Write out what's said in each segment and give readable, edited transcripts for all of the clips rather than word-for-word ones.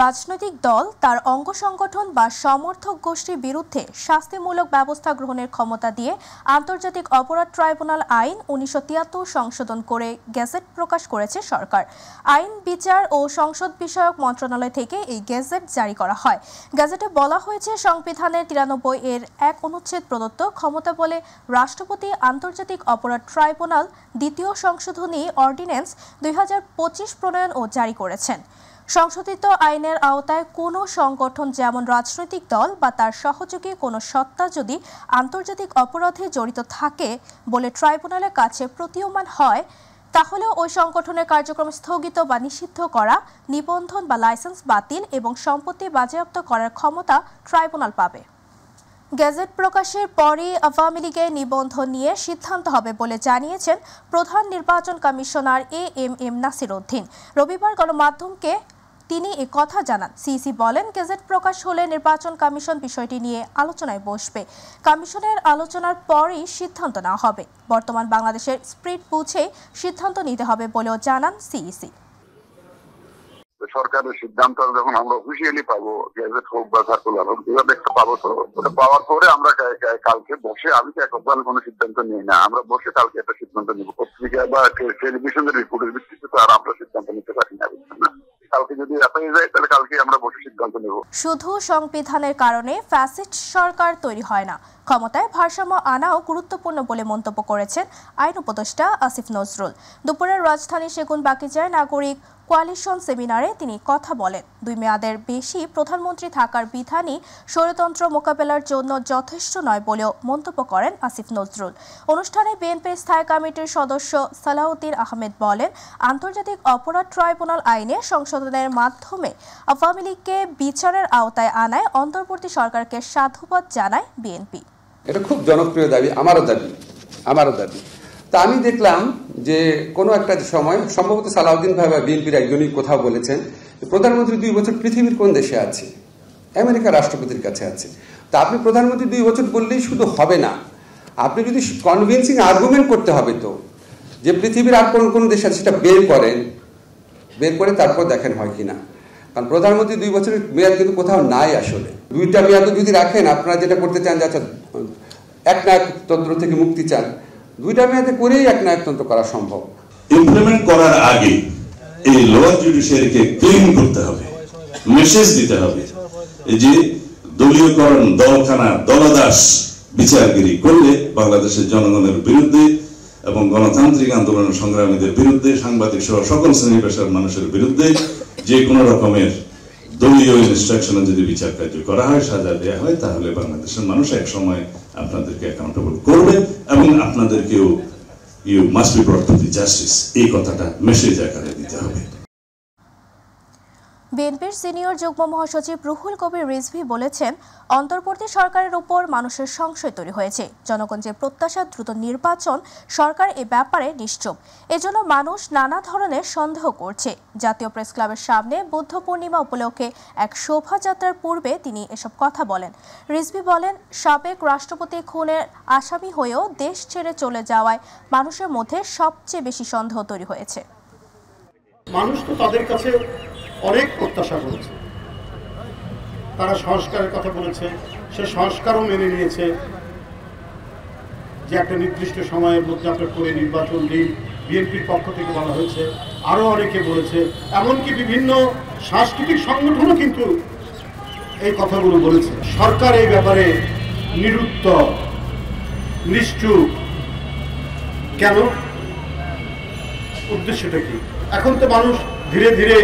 রাজনৈতিক দল তার অঙ্গ সংগঠন বা সমর্থক গোষ্ঠীর বিরুদ্ধে শাস্তিমূলক ব্যবস্থা গ্রহণের ক্ষমতা দিয়ে আন্তর্জাতিক অপরাধ ট্রাইব্যুনাল আইন ১৯৭৩ সংশোধন করে গেজেট প্রকাশ করেছে সরকার। আইন, বিচার ও সংসদ বিষয়ক মন্ত্রণালয় থেকে এই গেজেট জারি করা হয়। গেজেটে বলা হয়েছে, সংবিধানের ৯৩ এর ১ অনুচ্ছেদ প্রদত্ত ক্ষমতা বলে রাষ্ট্রপতি আন্তর্জাতিক অপরাধ ট্রাইব্যুনাল দ্বিতীয় সংশোধনী অর্ডিন্যান্স ২০২৫ প্রণয়ন ও জারি করেছেন। সংশোধিত আইনের আওতায় কোনো সংগঠন, যেমন রাজনৈতিক দল বা তার সহযোগী কোনো সত্তা যদি আন্তর্জাতিক অপরাধে জড়িত থাকে বলে ট্রাইব্যুনালের কাছে প্রতীয়মান হয়, তাহলে ওই সংগঠনের কার্যক্রম স্থগিত বা নিষিদ্ধ করা, নিবন্ধন বা লাইসেন্স বাতিল এবং সম্পত্তি বাজেয়াপ্ত করার ক্ষমতা ট্রাইব্যুনাল পাবে। গেজেট প্রকাশের পরই আওয়ামী লীগের নিবন্ধন নিয়ে সিদ্ধান্ত হবে বলে জানিয়েছেন প্রধান নির্বাচন কমিশনার এএমএম নাসির উদ্দিন। রবিবার গণমাধ্যমকে তিনি এ কথা জানান। সিইসি বলেন, গেজেট প্রকাশ হলে নির্বাচন কমিশন বিষয়টি নিয়ে আলোচনায় বসবে। কমিশনের আলোচনার পরই সিদ্ধান্ত নেওয়া হবে। বর্তমান বাংলাদেশের স্প্রিট বুঝে সিদ্ধান্ত নিতে হবে বলেও জানান সিইসি। সরকারের সিদ্ধান্ত যখন আমরা অফিসিয়ালি পাবো, গেজেট হোক বা সার্কুলার হোক, একটা পাবো, তো ওটা পাওয়ার পরে আমরা কালকে বসে, আমি তো একবারে কোনো সিদ্ধান্ত নিই না, আমরা বসে কালকে একটা সিদ্ধান্ত নিব। পত্রিকা বা টেলিভিশনের রিপোর্টের ভিত্তিতে তো আর আমরা সিদ্ধান্ত নিতে পারি না। কালকে যদি এফআইআর যায়, তাহলে কালকে আমরা বসে সিদ্ধান্ত নেব। শুধু সংবিধানের কারণে ফ্যাসিস্ট সরকার তৈরি হয় না, ক্ষমতায় ভারসাম্য আনাও গুরুত্বপূর্ণ বলে মন্তব্য করেছেন আইন উপদেষ্টা আসিফ নজরুল। দুপুরে রাজধানী সেগুনবাগিচায় নাগরিক কোয়ালিশন সেমিনারে তিনি কথা বলেন। ২ মেয়াদের বেশি প্রধানমন্ত্রী থাকার বিধানই স্বৈরতন্ত্র মোকাবেলার জন্য যথেষ্ট নয় বলেও মন্তব্য করেন আসিফ নজরুল। অনুষ্ঠানে বিএনপির স্থায়ী কমিটির সদস্য সালাউদ্দিন আহমেদ বলেন, আন্তর্জাতিক অপরাধ ট্রাইব্যুনাল আইনে সংশোধনের মাধ্যমে আওয়ামী লীগকে বিচারের আওতায় আনায় অন্তর্বর্তী সরকারকে সাধুবাদ জানায় বিএনপি। এটা খুব জনপ্রিয় দাবি, আমারও দাবি। তা আমি দেখলাম যে কোনো একটা সময় সম্ভবত সালাউদ্দিন ভাই বা বিএনপির একজনই কোথাও বলেছেন, প্রধানমন্ত্রী 2 বছর পৃথিবীর কোন দেশে আছে? আমেরিকার রাষ্ট্রপতির কাছে আছে। তা আপনি প্রধানমন্ত্রী 2 বছর বললেই শুধু হবে না, আপনি যদি কনভিন্সিং আর্গুমেন্ট করতে হবে তো, যে পৃথিবীর আর কোন দেশ আছে সেটা বের করে তারপর দেখেন হয় কিনা। কারণ প্রধানমন্ত্রী 2 বছরের মেয়াদ কিন্তু কোথাও নাই। আসলে 2টা মেয়াদও যদি রাখেন, আপনারা যেটা করতে চান যে আচ্ছা একনায়কতন্ত্র থেকে মুক্তি চান, 2টা মেয়াদে করেই একনায়কতন্ত্র করা সম্ভব। ইমপ্লিমেন্ট করার আগে এই লোয়ার জুডিশিয়ারিকে ক্লিন করতে হবে, মেসেজ দিতে হবে যে দলীয়করণ, দলখানা, দলদাস বিচারগিরি করলে বাংলাদেশের জনগণের বিরুদ্ধে এবং গণতান্ত্রিক আন্দোলনের সংগ্রামীদের বিরুদ্ধে, সাংবাদিক সহ সকল শ্রেণী পেশার মানুষের বিরুদ্ধে যে কোনো রকমের দলীয় ইনস্ট্রাকশনে যদি বিচার কার্য করা হয়, সাজা দেওয়া হয়, তাহলে বাংলাদেশের মানুষ এক সময় আপনাদেরকে অ্যাকাউন্টেবল করবে এবং আপনাদেরকেও you must be brought to the justice, এই কথাটা মেসেজ আকারে দিতে হবে। বিএনপির সিনিয়র যুগ্ম মহাসচিব রুহুল কবির রিজভী বলেছেন, অন্তর্বর্তী সরকারের উপর মানুষের সংশয় তৈরি হয়েছে। জনগণ যে প্রত্যাশা দ্রুত নির্বাচন, সরকার এ ব্যাপারে নিশ্চুপ। এজন্য মানুষ নানা ধরনের সন্দেহ করছে। জাতীয় প্রেস ক্লাবের সামনে বুদ্ধ পূর্ণিমা উপলক্ষে এক শোভাযাত্রার পূর্বে তিনি এসব কথা বলেন। রিজভী বলেন, সাবেক রাষ্ট্রপতি খুনের আসামি হয়েও দেশ ছেড়ে চলে যাওয়ায় মানুষের মধ্যে সবচেয়ে বেশি সন্দেহ তৈরি হয়েছে। মানুষ তো তাদের কাছে অনেক প্রত্যাশা করেছে, তারা সংস্কারের কথা বলেছে, সে সংস্কারও মেনে নিয়েছে যে একটা নির্দিষ্ট সময়ের মধ্যে আপনার করে নির্বাচন দিন। বিএনপির পক্ষ থেকে বলা হয়েছে, আরো অনেকে বলেছে, এমনকি বিভিন্ন সাংস্কৃতিক সংগঠনও কিন্তু এই কথাগুলো বলেছে। সরকার এই ব্যাপারে নিরুত্তর, নিশ্চুপ। কেন? উদ্দেশ্যটা কি? এখন তো মানুষ ধীরে ধীরে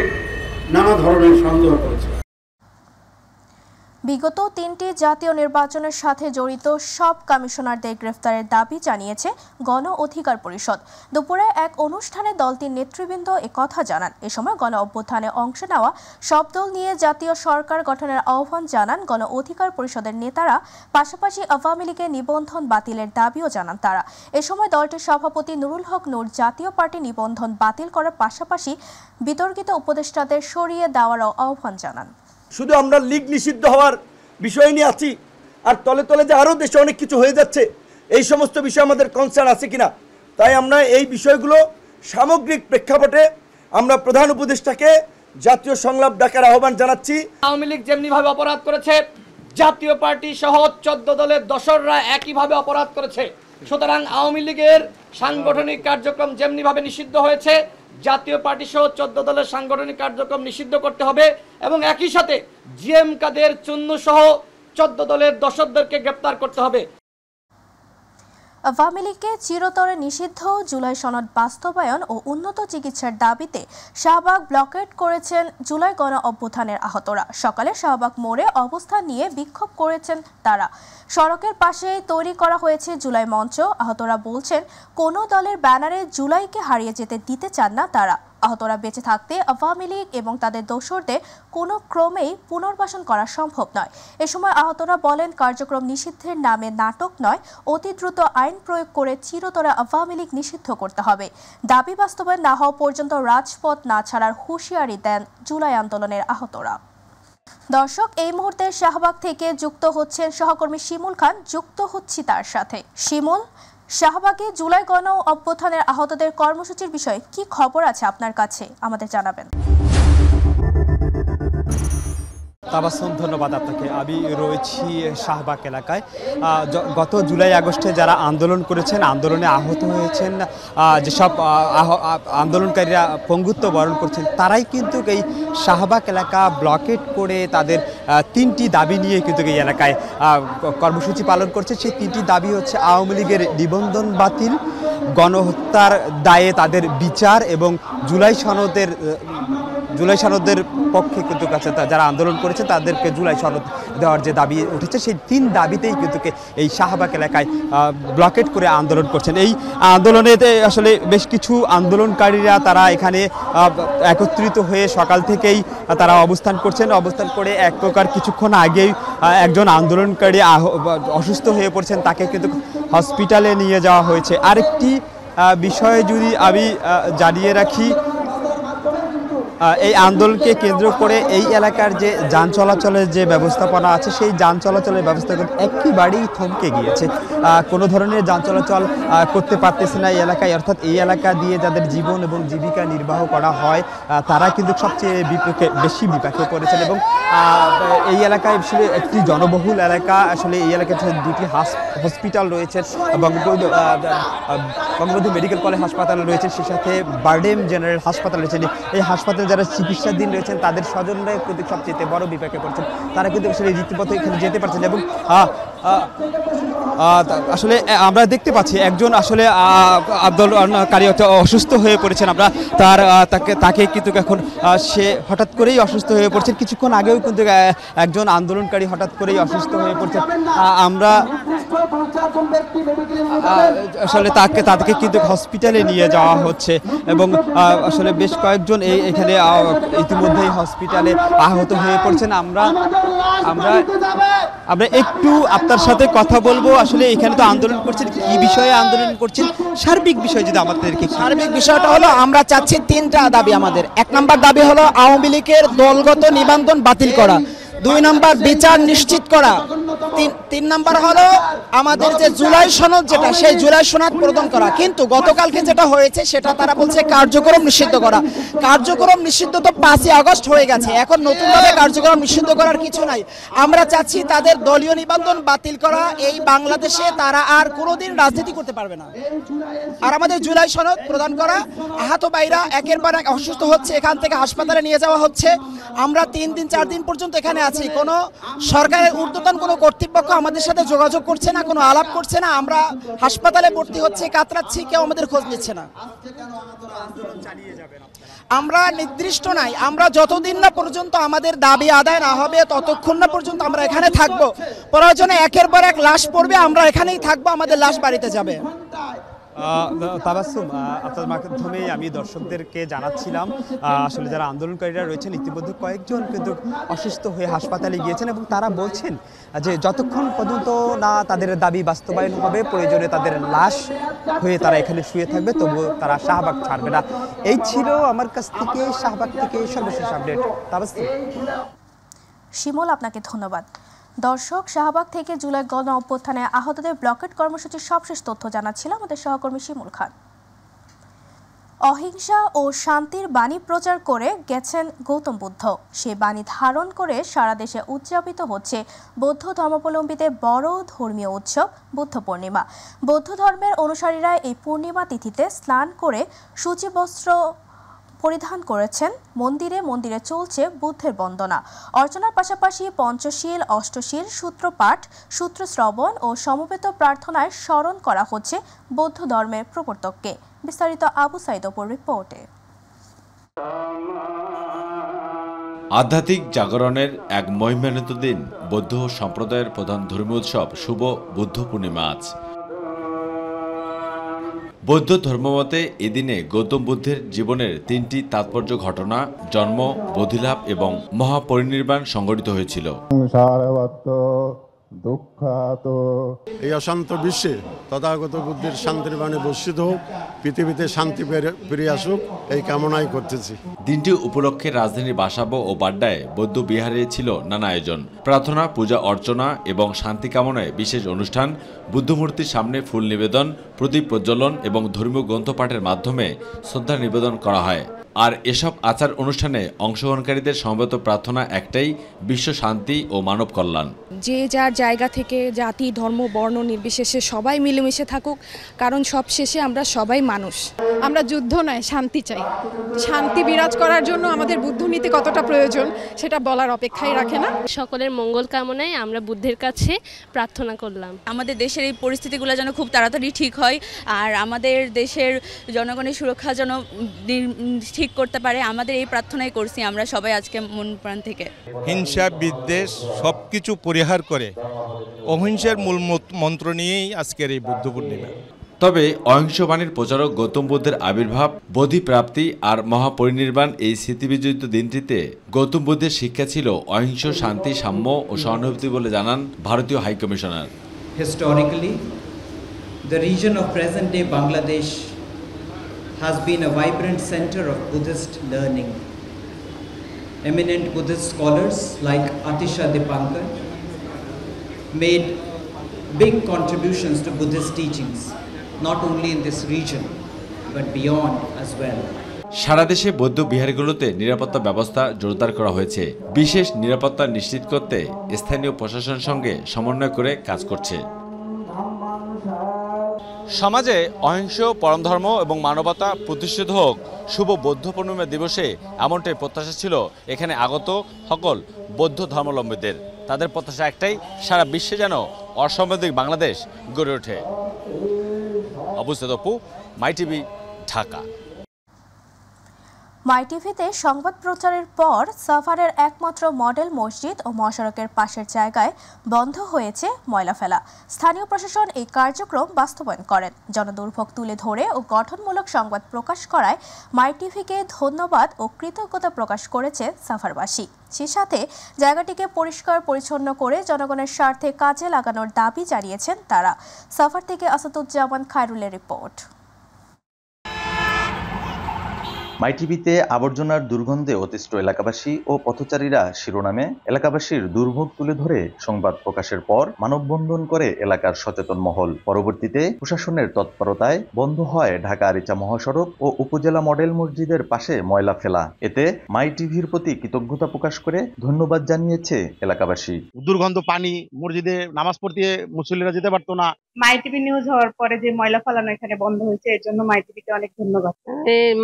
নানা ধরনের সন্দেহ করেছে। বিগত 3টি জাতীয় নির্বাচনের সাথে জড়িত সব কমিশনারদের গ্রেফতারের দাবি জানিয়েছে গণ অধিকার পরিষদ। দুপুরে এক অনুষ্ঠানে দলটির নেতৃবৃন্দ একথা জানান। এ সময় গণ অভ্যুত্থানে অংশ নেওয়া সব দল নিয়ে জাতীয় সরকার গঠনের আহ্বান জানান গণ অধিকার পরিষদের নেতারা। পাশাপাশি আওয়ামী লীগের নিবন্ধন বাতিলের দাবিও জানান তারা। এ সময় দলটির সভাপতি নুরুল হক নূর জাতীয় পার্টি নিবন্ধন বাতিল করার পাশাপাশি বিতর্কিত উপদেষ্টাদের সরিয়ে দেওয়ারও আহ্বান জানান। শুধু আমরা লীগ নিষিদ্ধ হওয়ার বিষয় নিয়ে আছি, আর তলে তলে যে আরও দেশে অনেক কিছু হয়ে যাচ্ছে, এই সমস্ত বিষয় আমাদের কনসার্ন আছে কিনা। তাই আমরা এই বিষয়গুলো সামগ্রিক প্রেক্ষাপটে আমরা প্রধান উপদেষ্টাকে জাতীয় সংলাপ ডাকার আহ্বান জানাচ্ছি। আওয়ামী লীগ যেমনিভাবে অপরাধ করেছে, জাতীয় পার্টি সহ 14 দলের দোসররা একইভাবে অপরাধ করেছে। সুতরাং আওয়ামী লীগের সাংগঠনিক কার্যক্রম যেমনিভাবে নিষিদ্ধ হয়েছে, জাতীয় পার্টি সহ 14 দলের সাংগঠনিক কার্যক্রম নিষিদ্ধ করতে হবে এবং একই সাথে জিএম কাদের চুন্নু সহ 14 দলের দোসরদেরকে গ্রেপ্তার করতে হবে। আওয়ামী লীগকে চিরতরে নিষিদ্ধ জুলাই সনদ বাস্তবায়ন ও উন্নত চিকিৎসার দাবিতে শাহবাগ ব্লকেট করেছেন জুলাই গণ অভ্যুত্থানের আহতরা। সকালে শাহবাগ মোড়ে অবস্থান নিয়ে বিক্ষোভ করেছেন তারা। সড়কের পাশে তৈরি করা হয়েছে জুলাই মঞ্চ। আহতরা বলছেন, কোনো দলের ব্যানারে জুলাইকে হারিয়ে যেতে দিতে চান না তারা। আহতরা বেঁচে থাকতে আওয়ামী লীগ এবং তাদের দোসরদের কোনো ক্রমেই পুনর্বাসন করা সম্ভব নয়। এ সময় আহতরা বলেন, কার্যক্রম নিষিদ্ধের নামে নাটক নয়, অতি দ্রুত আইন প্রয়োগ করে চিরতরে আওয়ামী লীগ নিষিদ্ধ করতে হবে। দাবি বাস্তবায়ন না হওয়া পর্যন্ত রাজপথ না ছাড়ার হুঁশিয়ারি দেন জুলাই আন্দোলনের আহতরা। দর্শক, এই মুহূর্তে শাহবাগ থেকে যুক্ত হচ্ছেন সহকর্মী শিমুল খান। যুক্ত হচ্ছি তার সাথে। শিমুল, শাহবাগে জুলাই গণ অভ্যুত্থানের আহতদের কর্মসূচির বিষয়ে কি খবর আছে আপনার কাছে, আমাদের জানাবেন। তাবাসসুম, ধন্যবাদ আপনাকে। আমি রয়েছি শাহবাগ এলাকায়। গত জুলাই আগস্টে যারা আন্দোলন করেছেন, আন্দোলনে আহত হয়েছেন, যেসব আন্দোলনকারীরা পঙ্গুত্ব বরণ করছেন, তারাই কিন্তু এই শাহবাগ এলাকা ব্লকেট করে তাদের 3টি দাবি নিয়ে কিন্তু এই এলাকায় কর্মসূচি পালন করছে। সেই 3টি দাবি হচ্ছে আওয়ামী লীগের নিবন্ধন বাতিল, গণহত্যার দায়ে তাদের বিচার এবং জুলাই সনদের পক্ষে কিন্তু কাছে যারা আন্দোলন করেছে তাদেরকে জুলাই সনদ দেওয়ার যে দাবি উঠেছে, সেই 3 দাবিতেই কিন্তু এই শাহবাগ এলাকায় ব্লকেট করে আন্দোলন করছেন। এই আন্দোলনেতে আসলে বেশ কিছু আন্দোলনকারীরা তারা এখানে একত্রিত হয়ে সকাল থেকেই তারা অবস্থান করছেন। অবস্থান করে এক প্রকার কিছুক্ষণ আগেই একজন আন্দোলনকারী অসুস্থ হয়ে পড়ছেন, তাকে কিন্তু হসপিটালে নিয়ে যাওয়া হয়েছে। আরেকটি বিষয়ে যদি আমি জানিয়ে রাখি, এই আন্দোলনকে কেন্দ্র করে এই এলাকার যে যান চলাচলের যে ব্যবস্থাপনা আছে, সেই যান চলাচলের ব্যবস্থা একেবারেই থমকে গিয়েছে। কোনো ধরনের যান চলাচল করতে পারতেছে না এই এলাকায়। অর্থাৎ এই এলাকা দিয়ে যাদের জীবন এবং জীবিকা নির্বাহ করা হয়, তারা কিন্তু সবচেয়ে বেশি বিপাকে পড়েছেন। এবং এই এলাকায় আসলে একটি জনবহুল এলাকা। আসলে এই এলাকায় 2টি হসপিটাল রয়েছে, বঙ্গবন্ধু মেডিকেল কলেজ হাসপাতাল রয়েছে, সে সাথে বারডেম জেনারেল হাসপাতাল রয়েছে। এই হাসপাতালে যারা চিকিৎসাধীন রয়েছেন তাদের স্বজনরা কিন্তু সবচেয়ে বড় বিপাকে পড়ছেন। তারা কিন্তু আসলে রীতিমতো এখানে যেতে পারছেন। এবং আসলে আমরা দেখতে পাচ্ছি একজন আসলে আন্দোলনকারী অসুস্থ হয়ে পড়েছেন। আমরা তাকে কিন্তু এখন সে হঠাৎ করেই অসুস্থ হয়ে পড়ছেন। কিছুক্ষণ আগেও কিন্তু একজন আন্দোলনকারী হঠাৎ করেই অসুস্থ হয়ে পড়ছেন। আমরা আসলে তাদেরকে কিন্তু হসপিটালে নিয়ে যাওয়া হচ্ছে এবং আসলে বেশ কয়েকজন এখানে ইতিমধ্যেই হসপিটালে আহত হয়ে পড়ছেন। আমরা একটু আপনার সাথে কথা বলবো। আসলে এখানে তো আন্দোলন করছেন, কি বিষয়ে আন্দোলন করছেন, সার্বিক বিষয় যদি আমাদেরকে। সার্বিক বিষয়টা হলো, আমরা চাচ্ছি 3টা দাবি আমাদের। 1 নম্বর দাবি হলো আওয়ামী লীগের দলগত নিবন্ধন বাতিল করা, 2 নম্বর বিচার নিশ্চিত করা, 3 নম্বর হলো আমাদের যে জুলাই সনদ যেটা, সেই জুলাই সনদ প্রদান করা। কিন্তু গতকালকে যেটা হয়েছে সেটা তারা বলছে কার্যক্রম নিষিদ্ধ করা। কার্যক্রম নিষিদ্ধ তো 5ই আগস্ট হয়ে গেছে, এখন নতুনভাবে কার্যক্রম নিষিদ্ধ করার কিছু নাই। আমরা চাচ্ছি তাদের দলীয় নিবন্ধন বাতিল করা। এই বাংলাদেশে তারা আর কোনোদিন রাজনীতি করতে পারবে না। আর আমাদের জুলাই সনদ প্রদান করা। আহত ভাইরা একের পর এক অসুস্থ হচ্ছে, এখান থেকে হাসপাতালে নিয়ে যাওয়া হচ্ছে। আমরা 3 দিন 4 দিন পর্যন্ত এখানে আছি। কোনো সরকারের ঊর্ধ্বতন কোনো কর্তৃপক্ষ আমাদের সাথে যোগাযোগ করছে না, কোনো আলাপ করছে না। আমরা হাসপাতালে ভর্তি হচ্ছে, কাতরাচ্ছি, কেউ আমাদের খোঁজ নিচ্ছে না। আমরা নির্দিষ্ট নাই, আমরা যতদিন না পর্যন্ত আমাদের দাবি আদায় না হবে ততক্ষণ না পর্যন্ত আমরা এখানে থাকবো। প্রয়োজনে একের পর এক লাশ পড়বে, আমরা এখানেই থাকবো, আমাদের লাশ বাড়িতে যাবে। তাবাসসুম, আপনার মাধ্যমেই আমি দর্শকদেরকে জানাচ্ছিলাম আসলে যারা আন্দোলনকারীরা রয়েছেন ইতিমধ্যে কয়েকজন কিন্তু অসুস্থ হয়ে হাসপাতালে গিয়েছেন এবং তারা বলছেন যে যতক্ষণ পর্যন্ত না তাদের দাবি বাস্তবায়ন হবে, প্রয়োজনে তাদের লাশ হয়ে তারা এখানে শুয়ে থাকবে, তবুও তারা শাহবাগ ছাড়বে না। এই ছিল আমার কাছ থেকে শাহবাগ থেকে সর্বশেষ আপডেট। তাবাসসুম। শিমুল, আপনাকে ধন্যবাদ। দর্শক, শাহবাগ থেকে জুলাই গণ অভ্যুত্থানে আহতদের ব্লকেট কর্মসূচির সবশেষ তথ্য জানাচ্ছিল আমাদের সহকর্মী শিমুল খান। অহিংসা ও শান্তির বাণী প্রচার করে গেছেন গৌতম বুদ্ধ। সে বাণী ধারণ করে সারা দেশে উদযাপিত হচ্ছে বৌদ্ধ ধর্মাবলম্বীদের বড় ধর্মীয় উৎসব বুদ্ধ পূর্ণিমা। বৌদ্ধ ধর্মের অনুসারীরা এই পূর্ণিমা তিথিতে স্নান করে সূচি বস্ত্র পরিধান করেছেন। মন্দিরে মন্দিরে চলছে বুদ্ধের বন্দনা অর্চনার পাশাপাশি পঞ্চশীল, অষ্টশীল, সূত্রপাঠ, সূত্র শ্রবণ ও সমবেত প্রার্থনায় স্মরণ করা হচ্ছে বৌদ্ধ ধর্মের প্রবর্তককে। বিস্তারিত আবু সাইদ অপুর রিপোর্টে। আধ্যাত্মিক জাগরণের এক মহিমান্বিত দিন বৌদ্ধ সম্প্রদায়ের প্রধান ধর্মীয় উৎসব শুভ বুদ্ধ পূর্ণিমা আজ। বৌদ্ধ ধর্মমতে এদিনে গৌতম বুদ্ধের জীবনের 3টি তাৎপর্য ঘটনা জন্ম, বোধিলাভ এবং মহাপরিনির্বাণ সংঘটিত হয়েছিল। এই অশান্ত বিশ্বে তথাগত বুদ্ধের শান্তির বাণী বর্ষিত হোক, পৃথিবীতে শান্তি ফিরে আসুক এই কামনাই করতেছি। দিনটি উপলক্ষে রাজধানীর বাসাবো ও বাড্ডায় বৌদ্ধ বিহারে ছিল নানা আয়োজন, প্রার্থনা, পূজা অর্চনা এবং শান্তি কামনায় বিশেষ অনুষ্ঠান, বুদ্ধমূর্তির সামনে ফুল নিবেদন, প্রদীপ প্রজ্বলন এবং ধর্মীয় গ্রন্থ পাঠের মাধ্যমে শ্রদ্ধা নিবেদন করা হয়। আর এসব আচার অনুষ্ঠানে অংশগ্রহণকারীদের সমবেত প্রার্থনা একটাই, বিশ্ব শান্তি ও মানব কল্যাণ। যে যার জায়গা থেকে জাতি, ধর্ম, বর্ণ নির্বিশেষে সবাই মিলেমিশে থাকুক, কারণ সব শেষে আমরা সবাই মানুষ। আমরা যুদ্ধ নয়, শান্তি চাই। শান্তি বিরাজ করার জন্য আমাদের বুদ্ধ নীতি কতটা প্রয়োজন সেটা বলার অপেক্ষাই রাখে না। সকলের মঙ্গল কামনায় আমরা বুদ্ধের কাছে প্রার্থনা করলাম। আমাদের দেশের এই পরিস্থিতিগুলো যেন খুব তাড়াতাড়ি ঠিক হয়, আর আমাদের দেশের জনগণের সুরক্ষা যেন ঠিক করতে পারে, আমাদের এই প্রার্থনাই করছি আমরা সবাই আজকে মন প্রাণ থেকে। হিংসা, বিদ্বেষ সবকিছু পরিহার করে অহিংসার মূল মন্ত্র নিয়েই আজকের এই বুদ্ধ পূর্ণিমা। তবে অহিংস বাণীর প্রচারক গৌতম বুদ্ধের আবির্ভাব, বোধিপ্রাপ্তি আর মহাপরিনির্বাণ এই স্মৃতিবিজড়িত দিনটিতে গৌতম বুদ্ধের শিক্ষা ছিল অহিংস, শান্তি, সাম্য ও সহানুভূতি বলে জানান ভারতীয় high commissioner. Historically, the region of present-day Bangladesh has been a vibrant center of Buddhist learning. Eminent Buddhist scholars like Atisha Dipankar made big contributions to Buddhist teachings, not only in this region, but beyond as well. সারা দেশে বৌদ্ধ বিহারগুলোতে নিরাপত্তা ব্যবস্থা জোরদার করা হয়েছে। বিশেষ নিরাপত্তা নিশ্চিত করতে স্থানীয় প্রশাসনের সঙ্গে সমন্বয় করে কাজ করছে। সমাজে অহিংস, পরমধর্ম এবং মানবতা প্রতিষ্ঠিত হোক শুভ বৌদ্ধ পূর্ণিমা দিবসে, এমনটাই প্রত্যাশা ছিল এখানে আগত সকল বৌদ্ধ ধর্মাবলম্বীদের। তাদের প্রত্যাশা একটাই, সারা বিশ্বে যেন অসাম্প্রদায়িক বাংলাদেশ গড়ে ওঠে। আবু সাইদ অপু, মাই টিভি, ঢাকা। মাই টিভিতে সংবাদ প্রচারের পর সাভারের একমাত্র মডেল মসজিদ ও মহাসড়কের পাশের জায়গায় বন্ধ হয়েছে ময়লা ফেলা। স্থানীয় প্রশাসন এই কার্যক্রম বাস্তবায়ন করেন। জনদুর্ভোগ তুলে ধরে ও গঠনমূলক সংবাদ প্রকাশ করায় মাই টিভিকে ধন্যবাদ ও কৃতজ্ঞতা প্রকাশ করেছে সাভারবাসী। সে সাথে জায়গাটিকে পরিষ্কার পরিচ্ছন্ন করে জনগণের স্বার্থে কাজে লাগানোর দাবি জানিয়েছেন তারা। সাভার থেকে আসাদুজ্জামান খায়রুলের রিপোর্ট। মাই টিভিতে আবর্জনার দুর্গন্ধে অতিষ্ঠ এলাকাবাসী ও পথচারীরা শিরোনামে এলাকাবাসীর দুর্ভোগ তুলে ধরে সংবাদ প্রকাশের পর মানববন্ধন করে এলাকার সচেতন মহল। পরবর্তীতে প্রশাসনের তৎপরতায় বন্ধ হয় ঢাকা আরিচা মহাসড়ক ও উপজেলা মডেল মসজিদের পাশে ময়লা ফেলা। এতে মাই টিভির প্রতি কৃতজ্ঞতা প্রকাশ করে ধন্যবাদ জানিয়েছে এলাকাবাসী। দুর্গন্ধ পানি, মসজিদে নামাজ পড়তে মুসল্লিরা যেতে পারতো না। মাই টিভি নিউজ হওয়ার পরে যে ময়লা ফেলানো এখানে বন্ধ হয়েছে, এর জন্য মাই টিভিকে অনেক ধন্যবাদ।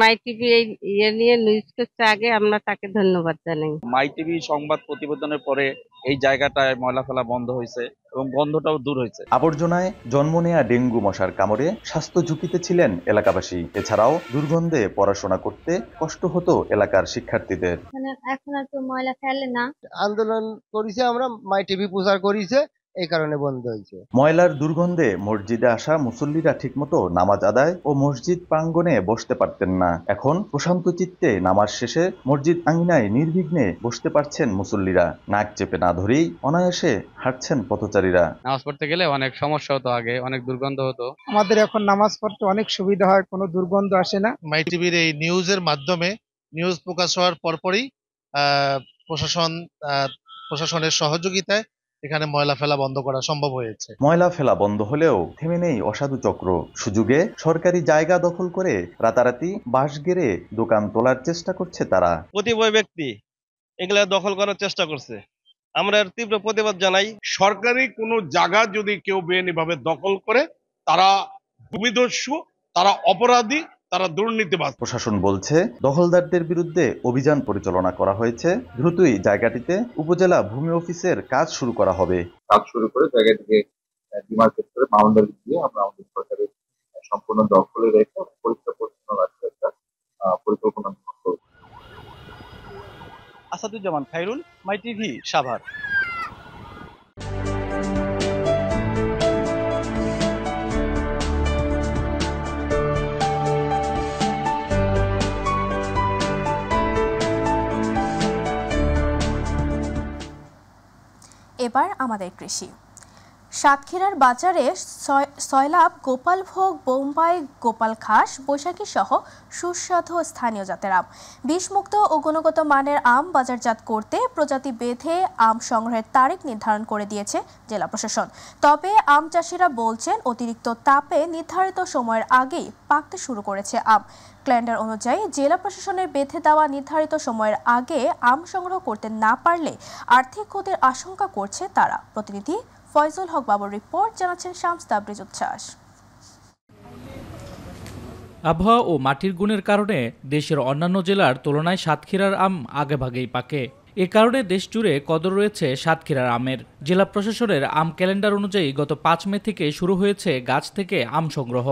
মাই টিভি এই ইয়ে নিয়ে নিউজ করছে আগে, আমরা তাকে ধন্যবাদ জানাই। মাই টিভি সংবাদ প্রতিবেদনের পরে এই জায়গাটায় ময়লা ফেলা বন্ধ হয়েছে এবং গন্ধটাও দূর হয়েছে। আবর্জনায় জন্ম নেয়া ডেঙ্গু মশার কামড়ে স্বাস্থ্য ঝুঁকিতে ছিলেন এলাকাবাসী। এছাড়াও দুর্গন্ধে পড়াশোনা করতে কষ্ট হতো এলাকার শিক্ষার্থীদের। এখন আর তো ময়লা ফেলে না। আন্দোলন করেছে, আমরা মাই টিভি প্রচার করেছে, এই কারণে বন্ধ হয়েছে। ময়লার দুর্গন্ধে মসজিদে আসা মুসল্লিরা ঠিকমতো নামাজ আদায় ও মসজিদ প্রাঙ্গণে বসতে পারতেন না। এখন প্রশান্ত চিত্তে নামাজ শেষে মসজিদ আঙিনায় নির্বিঘ্নে বসতে পারছেন মুসল্লিরা। নাক চেপে না ধরেই অনায়াসে হাঁটছেন পথচারীরা। নামাজ পড়তে গেলে অনেক সমস্যা হতো, আগে অনেক দুর্গন্ধ হতো। আমাদের এখন নামাজ পড়তে অনেক সুবিধা হয়, কোনো দুর্গন্ধ আসে না। মাই টিভির এই নিউজের মাধ্যমে নিউজ প্রকাশ হওয়ার পরপরই প্রশাসনের সহযোগিতায় এখানে ময়লা ফেলা বন্ধ করা সম্ভব হয়েছে। ময়লা ফেলা বন্ধ হলেও থেমে নেই অসাধু চক্র। সুযোগে সরকারি জায়গা দখল করে রাতারাতি বাঁশ গেড়ে দোকান তোলার চেষ্টা করছে তারা। কতিপয় ব্যক্তি এগুলা দখল করার চেষ্টা করছে, আমরা এর তীব্র প্রতিবাদ জানাই। সরকারি কোনো জায়গা যদি কেউ বেআইনিভাবে দখল করে তারা ভূমিদস্যু, তারা অপরাধী, তারা দুর্নীতিবাজ। প্রশাসন বলছে দখলদারদের বিরুদ্ধে অভিযান পরিচালনা করা হয়েছে। দ্রুতই জায়গাটিতে উপজেলা ভূমি অফিসের কাজ শুরু করা হবে। কাজ শুরু করে জায়গাটিকে ডিমার্কেট করে বাউন্ডারি দিয়ে আমরা আমাদের সরকারের সম্পূর্ণ দখলে রেখে পরিষ্কার পরিচ্ছন্ন রাখার একটা পরিকল্পনা করব। আসাদুজ্জামান খায়রুল, মাই টিভি, সাভার। এবার আমাদের কৃষি। সাতক্ষীরার বাজারে সয়লাভ, গোপালভোগ, বোম্বাই, গোপাল খাস, বৈশাখী সহ সুস্বাদু স্থানীয় জাতের আম, বিষমুক্ত ও গুণগত মানের আম বাজারজাত করতে প্রজাতি বেঁধে আম সংগ্রহের তারিখ নির্ধারণ করে দিয়েছে জেলা প্রশাসন। তবে আম চাষিরা বলছেন অতিরিক্ত তাপে নির্ধারিত সময়ের আগেই পাকতে শুরু করেছে আম। ক্যালেন্ডার অনুযায়ী জেলা প্রশাসনের বেঁধে দেওয়া নির্ধারিত সময়ের আগে আম সংগ্রহ করতে না পারলে আর্থিক ক্ষতির আশঙ্কা করছে তারা। প্রতিনিধি ফয়জুল হক বাবুর রিপোর্ট, জানাচ্ছেন শামস তাবরিজ উচ্ছ্বাস। আবহাওয়া ও মাটির গুণের কারণে দেশের অন্যান্য জেলার তুলনায় সাতক্ষীরার আম আগেভাগেই পাকে। এ কারণে দেশ জুড়ে কদর রয়েছে সাতক্ষীরার আমের। জেলা প্রশাসনের আম ক্যালেন্ডার অনুযায়ী গত 5 মে থেকে শুরু হয়েছে গাছ থেকে আম সংগ্রহ।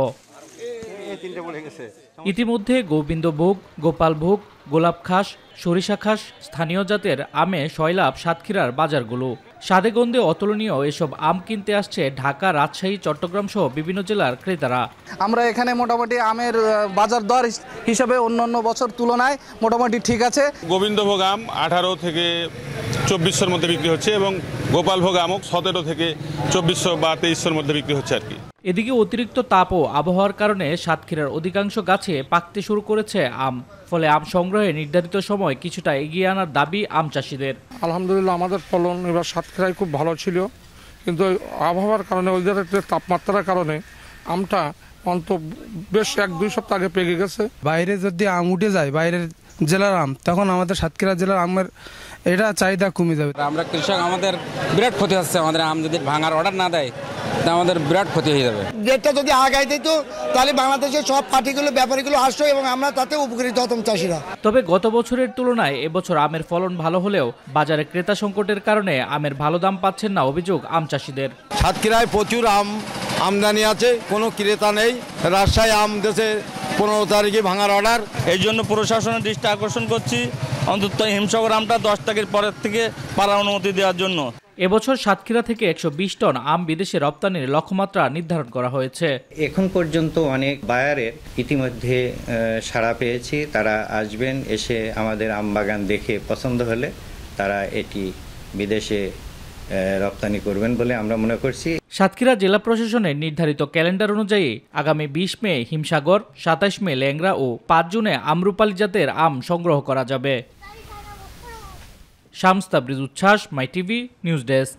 ইতিমধ্যে গোবিন্দভোগ, গোপালভোগ, গোলাপ খাস, সরিষা খাস, স্থানীয় জাতের আমে সয়লাভ সাতক্ষীরার বাজারগুলো। স্বাদে গন্ধে অতুলনীয় এসব আম কিনতে আসছে ঢাকা, রাজশাহী, চট্টগ্রাম সহ বিভিন্ন জেলার ক্রেতারা। আমরা এখানে মোটামুটি আমের বাজার দর হিসাবে অন্যান্য বছর তুলনায় মোটামুটি ঠিক আছে। গোবিন্দভোগ আম 18 থেকে 2400-র মধ্যে বিক্রি হচ্ছে এবং গোপালভোগ আমও 17 থেকে 2400 বা 2300-র মধ্যে বিক্রি হচ্ছে আর কি। এদিকে অতিরিক্ত তাপ ও আবহাওয়ার কারণে সাতক্ষীরার অধিকাংশ গাছে পাকতে শুরু করেছে আম। ফলে আম সংগ্রহে নির্ধারিত সময় কিছুটা এগিয়ে আনার দাবি আম চাষিদের। আলহামদুলিল্লাহ আমাদের ফলন এবার সাতক্ষীরায় খুব ভালো ছিল, কিন্তু আবহাওয়ার কারণে ওইদের তাপমাত্রার কারণে আমটা অন্তত বেশ 1-2 সপ্তাহ আগে পেকে গেছে। বাইরে যদি আম উঠে যায়, বাইরের জেলার আম, তখন আমাদের সাতক্ষীরা জেলার আমের এটা চাহিদা কমে যাবে। আমরা কৃষক, আমাদের বিরাট ক্ষতি হচ্ছে। আমাদের আম যদি ভাঙার অর্ডার না দেয় তা আমাদের বিরাট ক্ষতি হয়ে যাবে। রেটটা যদি আগায় দিত তাহলে বাংলাদেশের সব পার্টিগুলো ব্যাপারীগুলো আসতো এবং আমরা তাতে উপকৃত হতাম চাষিরা। তবে গত বছরের তুলনায় এবছর আমের ফলন ভালো হলেও বাজারে ক্রেতা সংকটের কারণে আমের ভালো দাম পাচ্ছেন না অভিযোগ আম চাষিদের। সাতক্ষীরায় প্রচুর আম আমদানি আছে, কোনো ক্রেতা নেই। রাজশাহী আম দেশে 15 তারিখে ভাঙার অর্ডার। এই জন্য প্রশাসনের দৃষ্টি আকর্ষণ করছি অন্তত হিমসাগর আমটা 10 তারিখের পরের থেকে পাড়ার অনুমতি দেওয়ার জন্য। এবছর সাতক্ষীরা থেকে 120 টন আম বিদেশে রপ্তানির লক্ষ্যমাত্রা নির্ধারণ করা হয়েছে। এখন পর্যন্ত অনেক বায়ারের ইতিমধ্যে সাড়া পেয়েছি। তারা আসবেন, এসে আমাদের আম বাগান দেখে পছন্দ হলে তারা এটি বিদেশে রপ্তানি করবেন বলে আমরা মনে করছি। সাতক্ষীরা জেলা প্রশাসনের নির্ধারিত ক্যালেন্ডার অনুযায়ী আগামী 20 মে হিমসাগর, 27 মে ল্যাংড়া ও 5 জুনে আমরুপালি জাতের আম সংগ্রহ করা যাবে। শামস তাবরিজ উচ্ছ্বাস, মাই টিভি, নিউজ ডেস্ক।